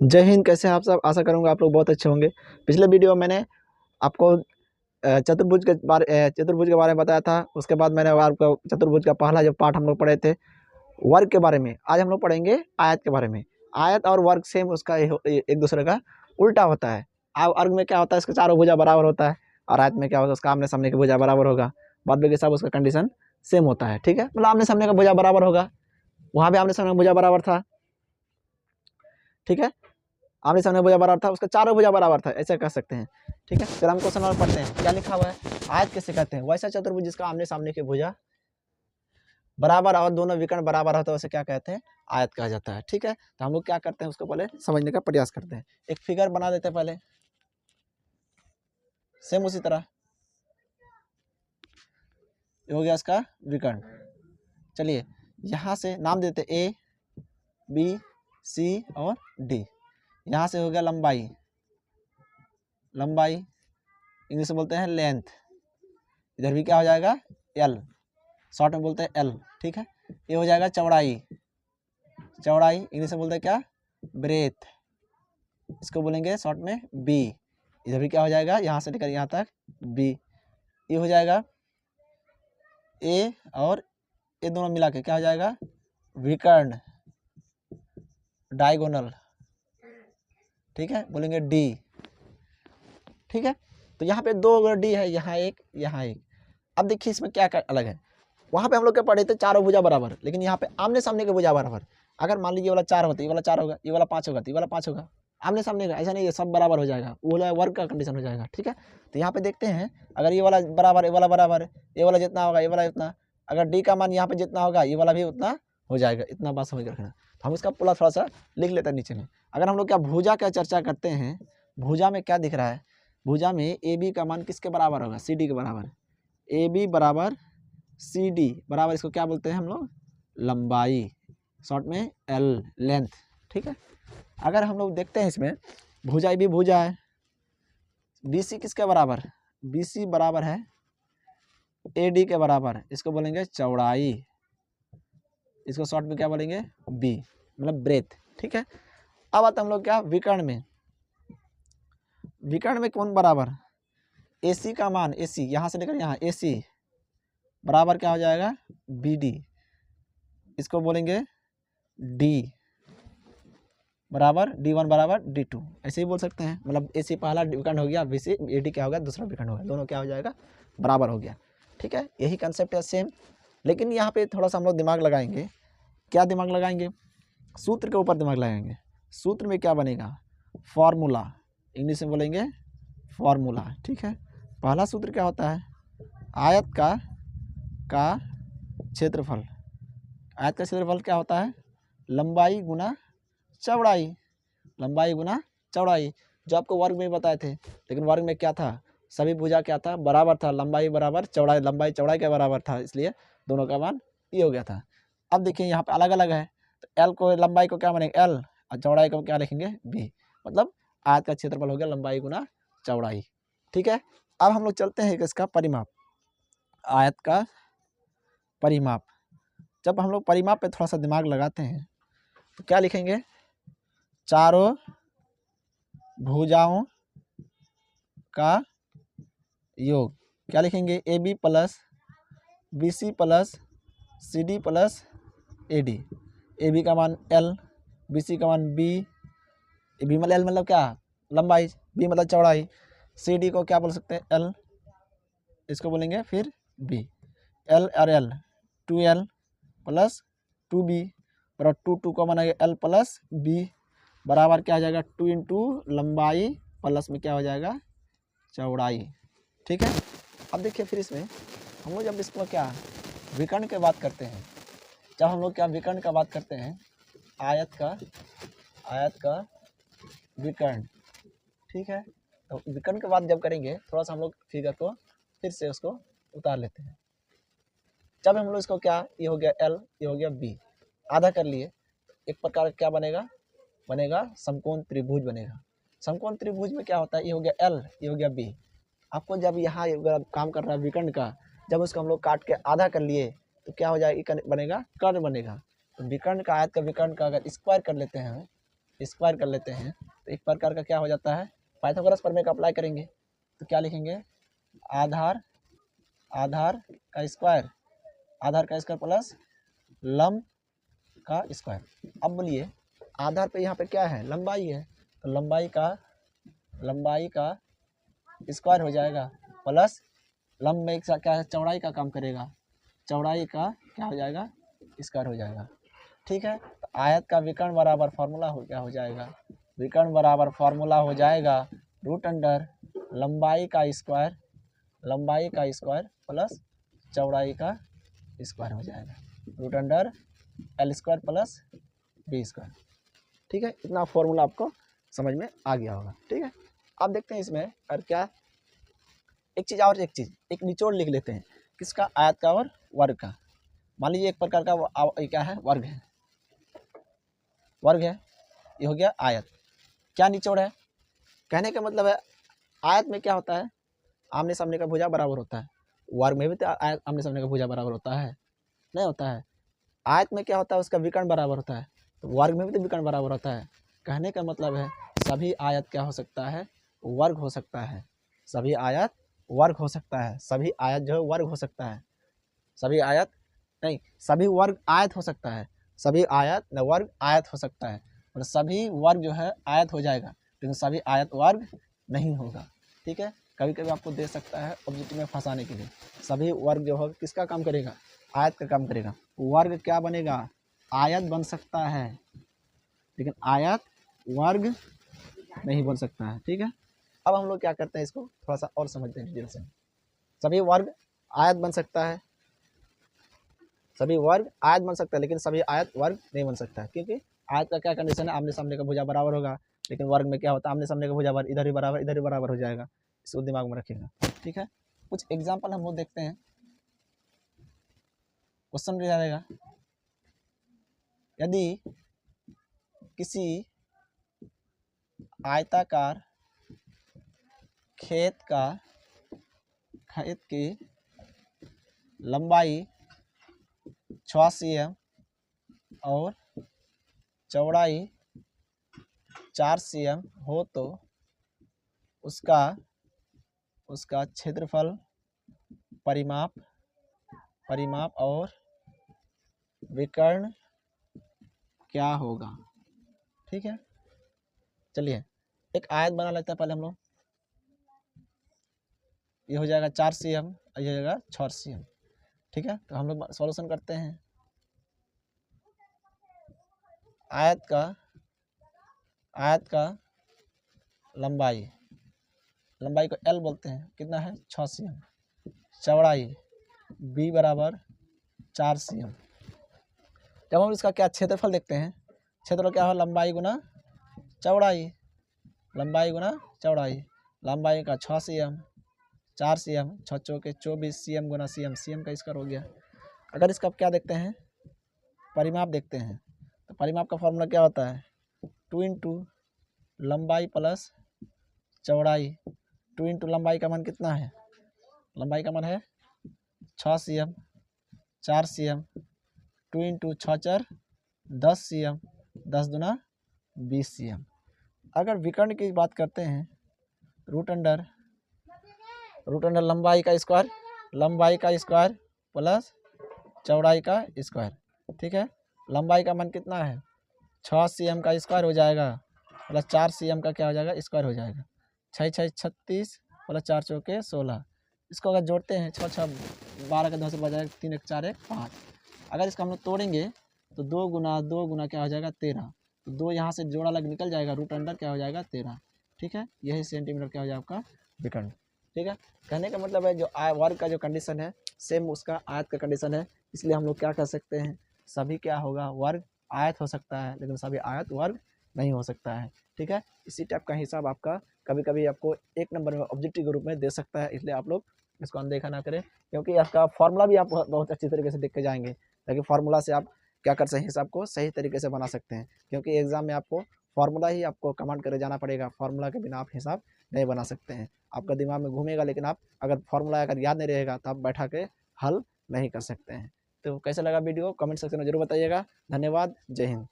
जय हिंद। कैसे हैं आप सब? आशा करूँगा आप लोग बहुत अच्छे होंगे। पिछले वीडियो में मैंने आपको चतुर्भुज के बारे में बताया था। उसके बाद मैंने आपको चतुर्भुज का पहला जो पार्ट हम लोग पढ़े थे वर्ग के बारे में। आज हम लोग पढ़ेंगे आयत के बारे में। आयत और वर्ग सेम उसका एक दूसरे का उल्टा होता है। वर्ग में क्या होता है, इसके चारों भुजा बराबर होता है, और आयत में क्या होता है, उसका आमने सामने की भुजा बराबर होगा। बाद में सब उसका कंडीशन सेम होता है। ठीक है, मतलब आमने सामने का भुजा बराबर होगा। वहाँ भी आमने सामने का भुजा बराबर था। ठीक है, आमने सामने भुजा बराबर था, उसका चारों भुजा बराबर था, ऐसे कह सकते हैं। ठीक है, फिर हम क्वेश्चन नंबर पढ़ते हैं। क्या लिखा हुआ है? आयत किसे कहते हैं? वैसा चतुर्भुज जिसका आमने सामने की भुजा बराबर और दोनों विकर्ण बराबर होता है, उसे क्या कहते हैं? आयत कहा जाता है। ठीक है, तो हम लोग क्या करते हैं, उसको पहले समझने का प्रयास करते हैं। एक फिगर बना देते हैं पहले, सेम उसी तरह हो गया इसका विकर्ण। चलिए यहाँ से नाम देते ए बी सी और डी। यहाँ से हो गया लंबाई, लंबाई इंग्लिश में बोलते हैं लेंथ। इधर भी क्या हो जाएगा? एल, शॉर्ट में बोलते हैं एल। ठीक है, ये हो जाएगा चौड़ाई, चौड़ाई इंग्लिश में बोलते हैं क्या? ब्रेथ, इसको बोलेंगे शॉर्ट में बी। इधर भी क्या हो जाएगा? यहाँ से लेकर यहाँ तक बी। ये हो जाएगा ए, और ये दोनों मिला के क्या हो जाएगा? विकर्ण, डायगोनल। ठीक है, बोलेंगे डी। ठीक है, तो यहाँ पे दो डी है, यहाँ एक, यहाँ एक। अब देखिए इसमें क्या अलग है। वहाँ पे हम लोग क्या पढ़े थे? चारों भुजा बराबर, लेकिन यहाँ पे आमने सामने के भुजा बराबर। अगर मान लीजिए ये वाला 4 होता है, ये वाला 4 होगा, ये वाला 5 होगा, तो ये वाला 5 होगा। आमने सामने का ऐसा नहीं है, सब बराबर हो जाएगा, वो वाला वर्ग का कंडीशन हो जाएगा। ठीक है, तो यहाँ पे देखते हैं, अगर ये वाला बराबर, ये वाला बराबर, ये वाला जितना होगा ये वाला इतना, अगर डी का मान यहाँ पे जितना होगा ये वाला भी उतना हो जाएगा। इतना बात समझ रखना। तो हम इसका पूरा थोड़ा सा लिख लेते हैं नीचे में। अगर हम लोग क्या भुजा का चर्चा करते हैं, भुजा में क्या दिख रहा है? भुजा में ए बी का मान किसके बराबर होगा? सी डी के बराबर। ए बी बराबर सी डी बराबर, इसको क्या बोलते हैं हम लोग? लंबाई, शॉर्ट में एल, लेंथ। ठीक है, अगर हम लोग देखते हैं इसमें भुजा भी भुजा है, बी सी किसके बराबर? बी सी बराबर है ए डी के बराबर, इसको बोलेंगे चौड़ाई, इसको शॉर्ट में क्या बोलेंगे? बी, मतलब ब्रेथ। ठीक है, अब आता हम लोग क्या विकर्ण में। विकर्ण में कौन बराबर? ए सी का मान, ए सी यहाँ से लेकर यहाँ, ए सी बराबर क्या हो जाएगा? बी डी, इसको बोलेंगे डी बराबर D1 बराबर D2, ऐसे ही बोल सकते हैं। मतलब ए सी पहला विकर्ण हो गया, बी सी ए डी क्या होगा? दूसरा विकर्ण हो गया, दोनों क्या हो जाएगा? बराबर हो गया। ठीक है, यही कंसेप्ट है सेम, लेकिन यहाँ पे थोड़ा सा हम लोग दिमाग लगाएंगे। क्या दिमाग लगाएंगे? सूत्र के ऊपर दिमाग लगाएंगे। सूत्र में क्या बनेगा? फॉर्मूला, इंग्लिश में बोलेंगे फॉर्मूला। ठीक है, पहला सूत्र क्या होता है? आयत का क्षेत्रफल। आयत का क्षेत्रफल क्या होता है? लंबाई गुना चौड़ाई, लंबाई गुना चौड़ाई, जो आपको वर्ग में बताए थे। लेकिन वर्ग में क्या था? सभी भुजा क्या था? बराबर था, लंबाई बराबर चौड़ाई, लंबाई चौड़ाई के बराबर था, इसलिए दोनों का मान ये हो गया था। अब देखिए यहाँ पे अलग अलग है, तो एल को, लंबाई को क्या मानेंगे? एल, और चौड़ाई को क्या लिखेंगे? बी। मतलब आयत का क्षेत्रफल हो गया लंबाई गुना चौड़ाई। ठीक है, अब हम लोग चलते हैं इसका परिमाप, आयत का परिमाप। जब हम लोग परिमाप पे थोड़ा सा दिमाग लगाते हैं तो क्या लिखेंगे? चारों भुजाओं का योग। क्या लिखेंगे? A B plus B C plus C D plus A D. A B का मान एल, बी सी का मान बी, बी मतलब एल मतलब क्या? लंबाई, बी मतलब चौड़ाई, सी डी को क्या बोल सकते हैं? एल, इसको बोलेंगे फिर बी। एल और एल, 2L प्लस 2B बराबर 2 का माना एल प्लस बी बराबर क्या हो जाएगा? 2 इंटू लंबाई प्लस में क्या हो जाएगा? चौड़ाई। ठीक है, अब देखिए फिर इसमें हम लोग जब इसको क्या विकर्ण की बात करते हैं, जब हम लोग क्या विकर्ण का बात करते हैं, आयत का विकर्ण। ठीक है, तो विकर्ण की बात जब करेंगे, थोड़ा सा हम लोग फिगर को फिर से उसको उतार लेते हैं। जब हम लोग इसको क्या, ये हो गया एल, ये हो गया बी, आधा कर लिए, एक प्रकार क्या बनेगा? बनेगा समकोण त्रिभुज बनेगा। समकोण त्रिभुज में क्या होता है? ये हो गया एल, ये हो गया बी। आपको जब यहाँ काम कर रहा है विकर्ण का, जब उसको हम लोग काट के आधा कर लिए तो क्या हो जाएगा? बनेगा कर्ण बनेगा। तो विकर्ण का, आयत का विकर्ण का अगर स्क्वायर कर लेते हैं स्क्वायर कर लेते हैं तो एक प्रकार का क्या हो जाता है, पाइथागोरस प्रमेय का अप्लाई करेंगे तो क्या लिखेंगे, आधार का स्क्वायर प्लस लंब का स्क्वायर। अब बोलिए आधार पे यहाँ पे क्या है, लंबाई है, तो लंबाई का स्क्वायर हो जाएगा प्लस लंब में क्या है, चौड़ाई का काम करेगा, चौड़ाई का क्या हो जाएगा, स्क्वायर हो जाएगा। ठीक है, तो आयत का विकर्ण बराबर फार्मूला क्या हो जाएगा, विकर्ण बराबर फार्मूला हो जाएगा रूट अंडर लंबाई का स्क्वायर प्लस चौड़ाई का स्क्वायर हो जाएगा, root under L square plus B square. ठीक है, इतना फॉर्मूला आपको समझ में आ गया होगा। ठीक है, अब देखते हैं इसमें और क्या, एक चीज़ निचोड़ लिख लेते हैं, किसका, आयत का और वर्ग का। मान लीजिए एक प्रकार का क्या है, वर्ग है, ये हो गया आयत। क्या निचोड़ है, कहने का मतलब है आयत में क्या होता है, आमने सामने का भुजा बराबर होता है, वर्ग में भी तो आयत आमने सामने का भुजा बराबर होता है, नहीं होता है। आयत में क्या होता है, उसका विकर्ण बराबर होता है, तो वर्ग में भी तो विकर्ण बराबर होता है। कहने का मतलब है सभी आयत क्या हो सकता है, वर्ग हो सकता है, सभी आयत वर्ग हो सकता है, सभी आयत जो है वर्ग हो सकता है, सभी आयत नहीं, सभी वर्ग आयत हो सकता है, सभी आयत न वर्ग आयत हो सकता है, और सभी वर्ग जो है आयत हो जाएगा, लेकिन सभी आयत वर्ग नहीं होगा। ठीक है, कभी कभी आपको दे सकता है ऑब्जेक्टिव में फंसाने के लिए, सभी वर्ग जो है किसका काम करेगा, आयत का काम करेगा, वर्ग क्या बनेगा, आयत बन सकता है, लेकिन आयत वर्ग नहीं बन सकता है। ठीक है, अब हम लोग क्या करते हैं, इसको थोड़ा सा और समझते हैं डिटेल से। सभी वर्ग आयत बन सकता है, सभी वर्ग आयत बन सकता है, लेकिन सभी आयत वर्ग नहीं बन सकता है, क्योंकि आयत का क्या कंडीशन है, आमने सामने का भुजा बराबर होगा, लेकिन वर्ग में क्या होता है, आमने सामने का भुजा इधर ही बराबर हो जाएगा, इसको दिमाग में रखिएगा। ठीक है, कुछ एग्जाम्पल हम लोग देखते हैं, क्वेश्चन भी रहेगा, यदि किसी आयताकार खेत की लंबाई 6 cm और चौड़ाई 4 cm हो तो उसका क्षेत्रफल, परिमाप और विकर्ण क्या होगा। ठीक है, चलिए एक आयत बना लेते हैं पहले हम लोग, ये हो जाएगा 4 cm और ये हो जाएगा 6 cm। ठीक है, तो हम लोग सॉल्यूशन करते हैं, आयत का लंबाई को L बोलते हैं, कितना है 6 cm, चौड़ाई B बराबर 4 cm। जब हम इसका क्या क्षेत्रफल देखते हैं, क्षेत्रफल क्या हो, लंबाई गुना चौड़ाई, लंबाई का 6 cm, 4 cm, 6 चौके 24 cm गुना cm का स्क्वायर हो गया। अगर इसका क्या देखते हैं, परिमाप देखते हैं, तो परिमाप का फॉर्मूला क्या होता है, 2 इंटू लंबाई प्लस चौड़ाई, 2 इंटू लंबाई का मान कितना है, लंबाई का मान है 6 cm, 4 cm, 2 इंटू 6 4 10 cm, 10 दुना 20 cm। अगर विकर्ण की बात करते हैं, रूट अंडर लंबाई का स्क्वायर प्लस चौड़ाई का स्क्वायर। ठीक है, लंबाई का मान कितना है 6 cm का स्क्वायर हो जाएगा प्लस 4 cm का क्या हो जाएगा, स्क्वायर हो जाएगा, 6 6 36 प्लस 4 चौके 16। इसको अगर जोड़ते हैं 6 6 12 का 2 से बजाय 3 1 4 1 5। अगर इसको हम लोग तोड़ेंगे तो 2 गुना क्या हो जाएगा 13, तो 2 यहाँ से जोड़ा लग निकल जाएगा, रूट अंडर क्या हो जाएगा 13। ठीक है, यही सेंटीमीटर क्या हो जाएगा आपका विकर्ण। ठीक है, कहने का मतलब है जो वर्ग का जो कंडीशन है सेम उसका आयत का कंडीशन है, इसलिए हम लोग क्या कर सकते हैं, सभी क्या होगा, वर्ग आयत हो सकता है, लेकिन सभी आयत वर्ग नहीं हो सकता है। ठीक है, इसी टाइप का हिसाब आपका कभी कभी आपको 1 नंबर में ऑब्जेक्टिव के रूप में दे सकता है, इसलिए आप लोग इसको अनदेखा ना करें, क्योंकि आपका फॉर्मूला भी आप बहुत अच्छी तरीके से देख के जाएंगे, ताकि फार्मूला से आप क्या कर सकते हैं, हिसाब को सही तरीके से बना सकते हैं, क्योंकि एग्जाम में आपको फार्मूला ही आपको कमांड करे जाना पड़ेगा, फार्मूला के बिना आप हिसाब नहीं बना सकते हैं। आपका दिमाग में घूमेगा, लेकिन आप अगर फार्मूला अगर याद नहीं रहेगा तो आप बैठा के हल नहीं कर सकते हैं। तो कैसा लगा वीडियो, कमेंट सेक्शन में जरूर बताइएगा। धन्यवाद, जय हिंद।